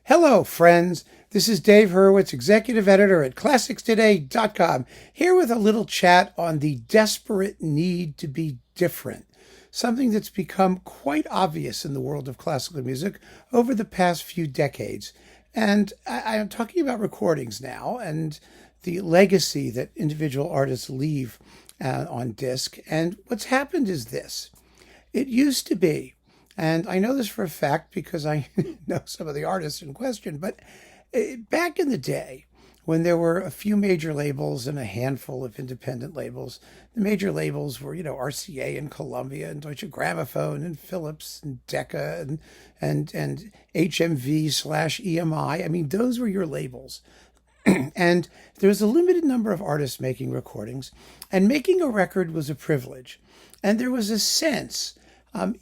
Hello, friends. This is Dave Hurwitz, executive editor at ClassicsToday.com, here with a little chat on the desperate need to be different, something that's become quite obvious in the world of classical music over the past few decades. And I am talking about recordings now and the legacy that individual artists leave on disc. And what's happened is this. It used to be, and I know this for a fact because I know some of the artists in question, but back in the day, when there were a few major labels and a handful of independent labels, the major labels were, RCA and Columbia and Deutsche Grammophon and Philips and Decca and HMV/EMI. I mean, those were your labels. And there was a limited number of artists making recordings, and making a record was a privilege. And there was a sense,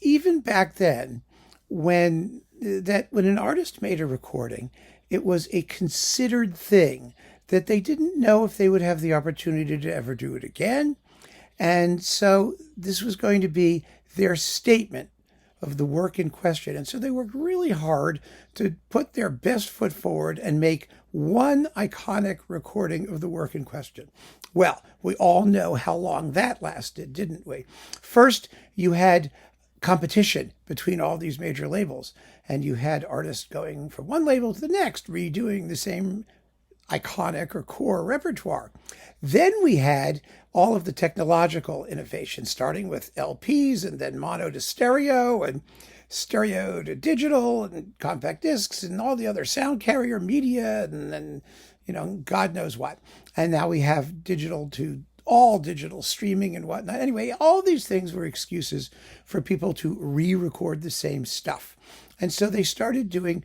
even back then, when an artist made a recording, it was a considered thing that they didn't know if they would have the opportunity to ever do it again. And so this was going to be their statement of the work in question. And so they worked really hard to put their best foot forward and make one iconic recording of the work in question. Well, we all know how long that lasted, didn't we? First, you had competition between all these major labels, and you had artists going from one label to the next, redoing the same iconic or core repertoire. Then we had all of the technological innovations, starting with LPs and then mono to stereo and stereo to digital and compact discs and all the other sound carrier media and then, God knows what. And now we have digital to all digital streaming and whatnot. Anyway, all these things were excuses for people to re-record the same stuff. And so they started doing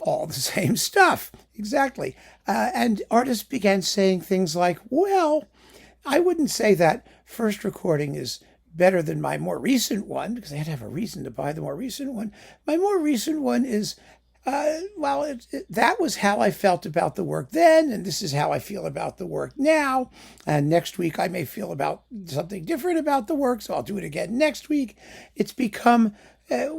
all the same stuff. Exactly. And artists began saying things like, well, I wouldn't say that first recording is better than my more recent one, because I had to have a reason to buy the more recent one. My more recent one is, that was how I felt about the work then, and this is how I feel about the work now. And next week I may feel about something different about the work, so I'll do it again next week. It's become, in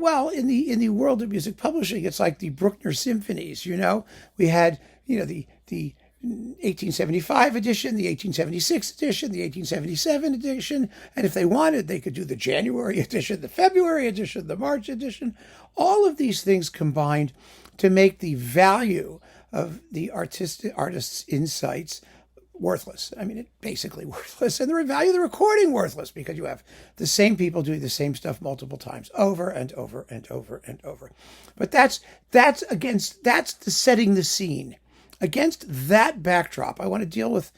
the world of music publishing, it's like the Bruckner symphonies. We had, the 1875 edition, the 1876 edition, the 1877 edition, and if they wanted, they could do the January edition, the February edition, the March edition. All of these things combined to make the value of the artist's insights worthless. I mean, it's basically worthless, and the value of the recording worthless, because you have the same people doing the same stuff multiple times, over and over and over and over. But that's the setting the scene. Against that backdrop, I want to deal with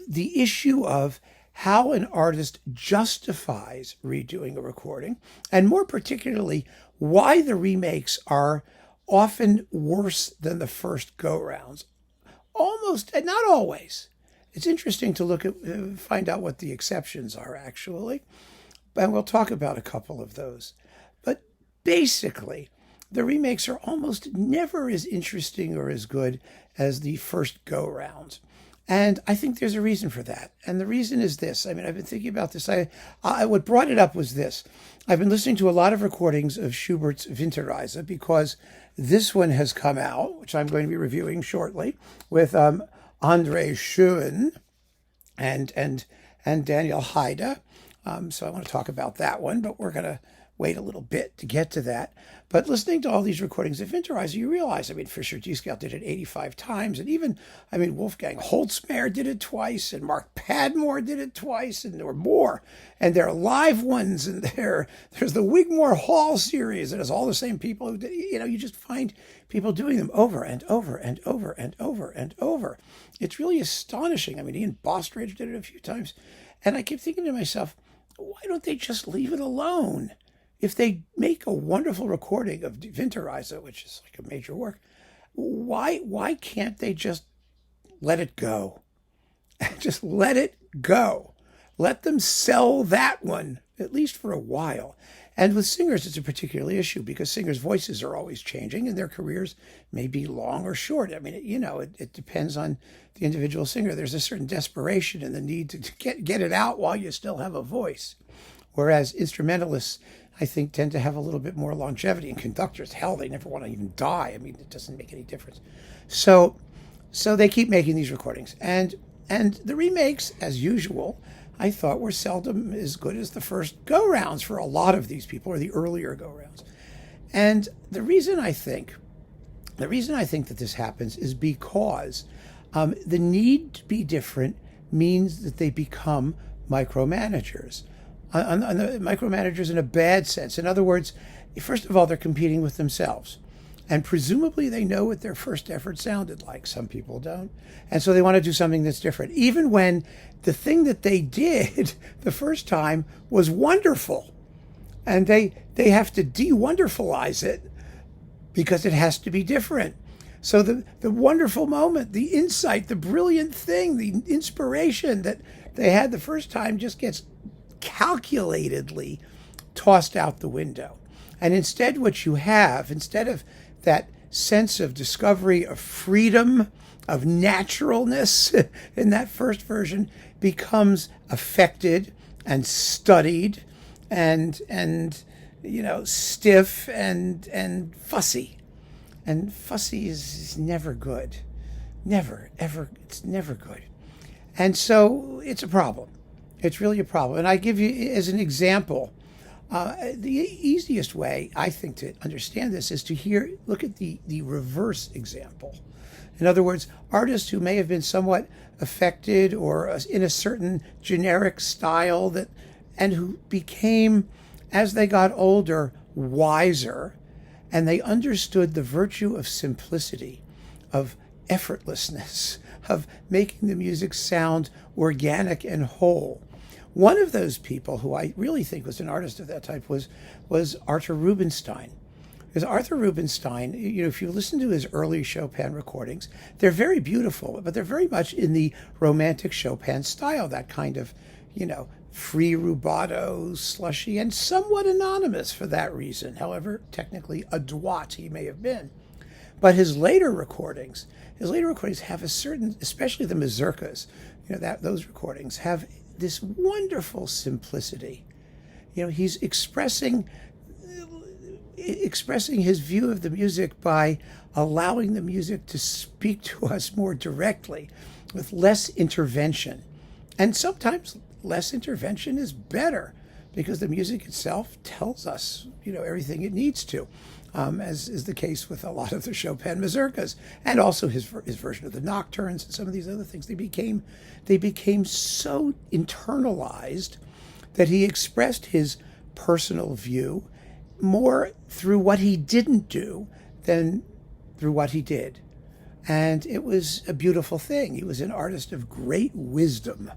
the issue of how an artist justifies redoing a recording, and more particularly, why the remakes are often worse than the first go-rounds. Almost, and not always. It's interesting to find out what the exceptions are, actually. And we'll talk about a couple of those. But basically, the remakes are almost never as interesting or as good as the first go-rounds. And I think there's a reason for that. And the reason is this. I mean, I've been thinking about this. What brought it up was this. I've been listening to a lot of recordings of Schubert's Winterreise because this one has come out, which I'm going to be reviewing shortly, with Andre Schoen and Daniel Haide. So I want to talk about that one, but we're going to wait a little bit to get to that. But listening to all these recordings of Winterreise, you realize, Fischer Dieskau did it 85 times, and even, Wolfgang Holzmair did it twice, and Mark Padmore did it twice, and there were more. And there are live ones, and there's the Wigmore Hall series, and it's all the same people who did, you just find people doing them over and over and over and over and over. It's really astonishing. Ian Bostridge did it a few times. And I keep thinking to myself, why don't they just leave it alone? If they make a wonderful recording of Winterreise, which is like a major work, why can't they just let it go? Just let it go. Let them sell that one, at least for a while. And with singers, it's a particular issue because singers' voices are always changing and their careers may be long or short. It depends on the individual singer. There's a certain desperation and the need to get it out while you still have a voice. Whereas instrumentalists I think, tend to have a little bit more longevity. And conductors, hell, they never want to even die. I mean, it doesn't make any difference. So they keep making these recordings. And the remakes, as usual, I thought were seldom as good as the first go-rounds for a lot of these people, or the earlier go-rounds. And the reason I think that this happens is because the need to be different means that they become micromanagers. Micromanagers in a bad sense. In other words, first of all, they're competing with themselves. And presumably they know what their first effort sounded like. Some people don't. And so they want to do something that's different. Even when the thing that they did the first time was wonderful. And they have to de-wonderfulize it because it has to be different. So the wonderful moment, the insight, the brilliant thing, the inspiration that they had the first time just gets calculatedly tossed out the window. And instead what you have, instead of that sense of discovery, of freedom, of naturalness in that first version, becomes affected and studied and stiff and fussy. And fussy is never good. Never, ever, it's never good. And so it's a problem. It's really a problem. And I give you, as an example, the easiest way, I think, to understand this is to look at the reverse example. In other words, artists who may have been somewhat affected or in a certain generic style and who became, as they got older, wiser, and they understood the virtue of simplicity, of effortlessness, of making the music sound organic and whole. One of those people who I really think was an artist of that type was Arthur Rubinstein. Because Arthur Rubinstein, if you listen to his early Chopin recordings, they're very beautiful, but they're very much in the romantic Chopin style, that kind of, free rubato, slushy, and somewhat anonymous for that reason. However, technically a droit he may have been. But his later recordings have a certain, especially the mazurkas, those recordings have this wonderful simplicity. He's expressing his view of the music by allowing the music to speak to us more directly, with less intervention. And sometimes less intervention is better, because the music itself tells us, everything it needs to, as is the case with a lot of the Chopin mazurkas, and also his version of the nocturnes and some of these other things. They became so internalized that he expressed his personal view more through what he didn't do than through what he did. And it was a beautiful thing. He was an artist of great wisdom.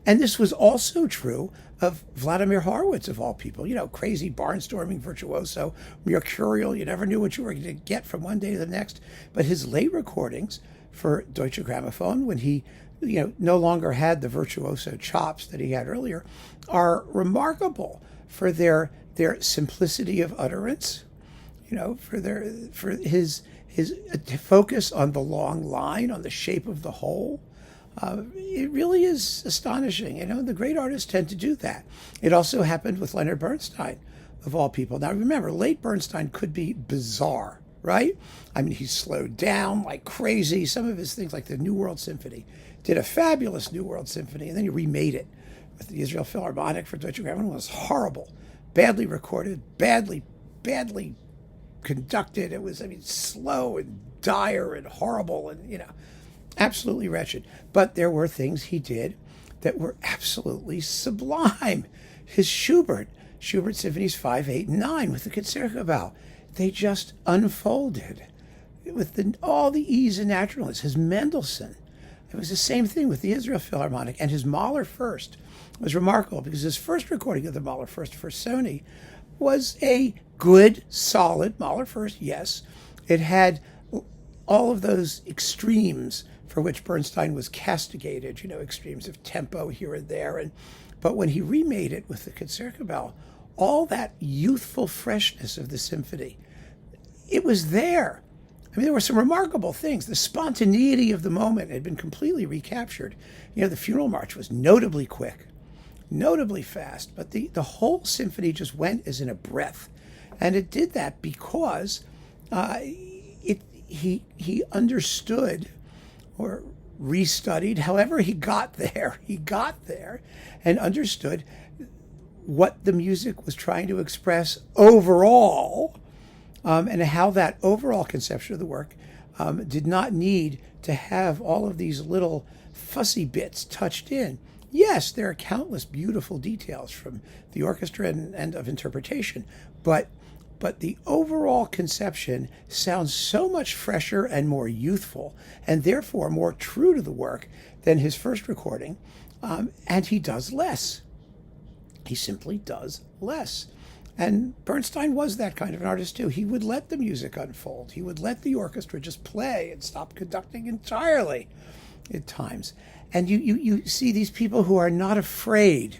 And this was also true of Vladimir Horowitz, of all people. Crazy barnstorming virtuoso, mercurial. You never knew what you were going to get from one day to the next. But his late recordings for Deutsche Grammophon, when he no longer had the virtuoso chops that he had earlier, are remarkable for their simplicity of utterance, for his focus on the long line, on the shape of the whole. It really is astonishing. The great artists tend to do that. It also happened with Leonard Bernstein, of all people. Now remember, late Bernstein could be bizarre, right? I mean, he slowed down like crazy. Some of his things, like the New World Symphony, did a fabulous New World Symphony, and then he remade it with the Israel Philharmonic for Deutsche Grammophon. It was horrible, badly recorded, badly conducted. It was, slow and dire and horrible, and absolutely wretched. But there were things he did that were absolutely sublime. His Schubert Symphonies 5, 8, and 9 with the Concertgebouw, they just unfolded with all the ease and naturalness. His Mendelssohn, it was the same thing with the Israel Philharmonic. And his Mahler First was remarkable, because his first recording of the Mahler First for Sony was a good, solid Mahler First, yes. It had all of those extremes for which Bernstein was castigated, extremes of tempo here and there. But when he remade it with the Concertgebouw, all that youthful freshness of the symphony, it was there. There were some remarkable things. The spontaneity of the moment had been completely recaptured. The Funeral March was notably quick. notably fast, but the whole symphony just went as in a breath. And it did that because he understood or restudied, however he got there. He got there and understood what the music was trying to express overall, and how that overall conception of the work did not need to have all of these little fussy bits touched in. Yes, there are countless beautiful details from the orchestra and of interpretation, but the overall conception sounds so much fresher and more youthful, and therefore more true to the work than his first recording, and he does less. He simply does less. And Bernstein was that kind of an artist too. He would let the music unfold. He would let the orchestra just play and stop conducting entirely at times. And you see these people who are not afraid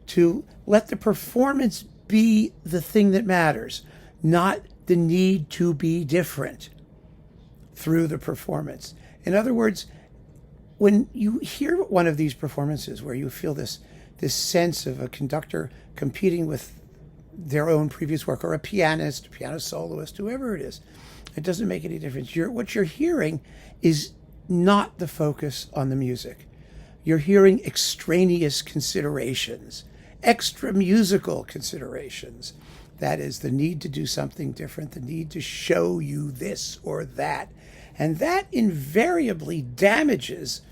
to let the performance be the thing that matters, not the need to be different through the performance. In other words, when you hear one of these performances where you feel this sense of a conductor competing with their own previous work, or a pianist, piano soloist, whoever it is, it doesn't make any difference. What you're hearing is not the focus on the music. You're hearing extraneous considerations, extra musical considerations. That is the need to do something different, the need to show you this or that. And that invariably damages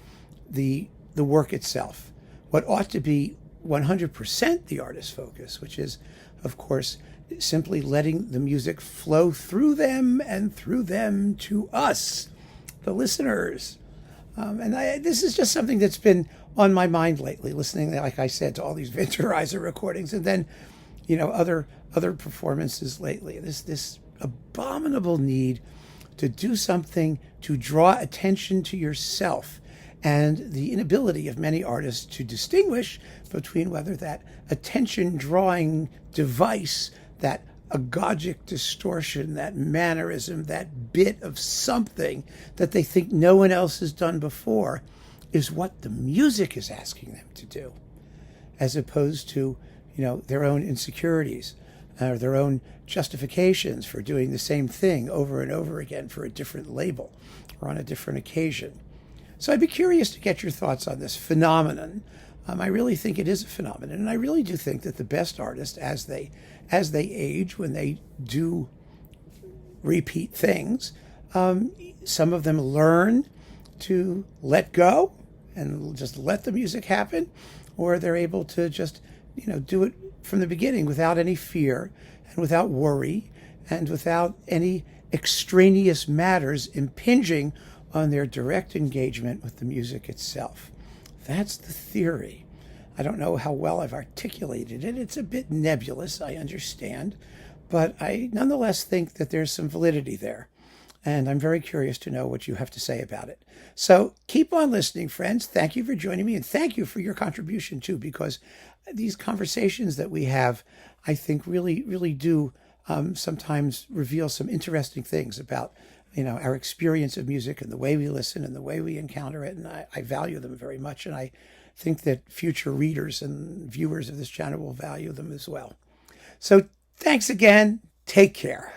the work itself. What ought to be 100% the artist's focus, which is, of course, simply letting the music flow through them and through them to us, the listeners. This is just something that's been on my mind lately, listening, like I said, to all these Winterizer recordings, and then, other performances lately. This abominable need to do something to draw attention to yourself, and the inability of many artists to distinguish between whether that attention-drawing device, that agogic distortion, that mannerism, that bit of something that they think no one else has done before, is what the music is asking them to do, as opposed to, their own insecurities or their own justifications for doing the same thing over and over again for a different label or on a different occasion. So I'd be curious to get your thoughts on this phenomenon. I really think it is a phenomenon, and I really do think that the best artists, as they age, when they do repeat things, some of them learn to let go and just let the music happen, or they're able to just do it from the beginning without any fear and without worry and without any extraneous matters impinging on their direct engagement with the music itself. That's the theory. I don't know how well I've articulated it. It's a bit nebulous, I understand, but I nonetheless think that there's some validity there. And I'm very curious to know what you have to say about it. So keep on listening, friends. Thank you for joining me, and thank you for your contribution too, because these conversations that we have, I think, really do sometimes reveal some interesting things about our experience of music and the way we listen and the way we encounter it. And I value them very much. And I think that future readers and viewers of this channel will value them as well. So thanks again. Take care.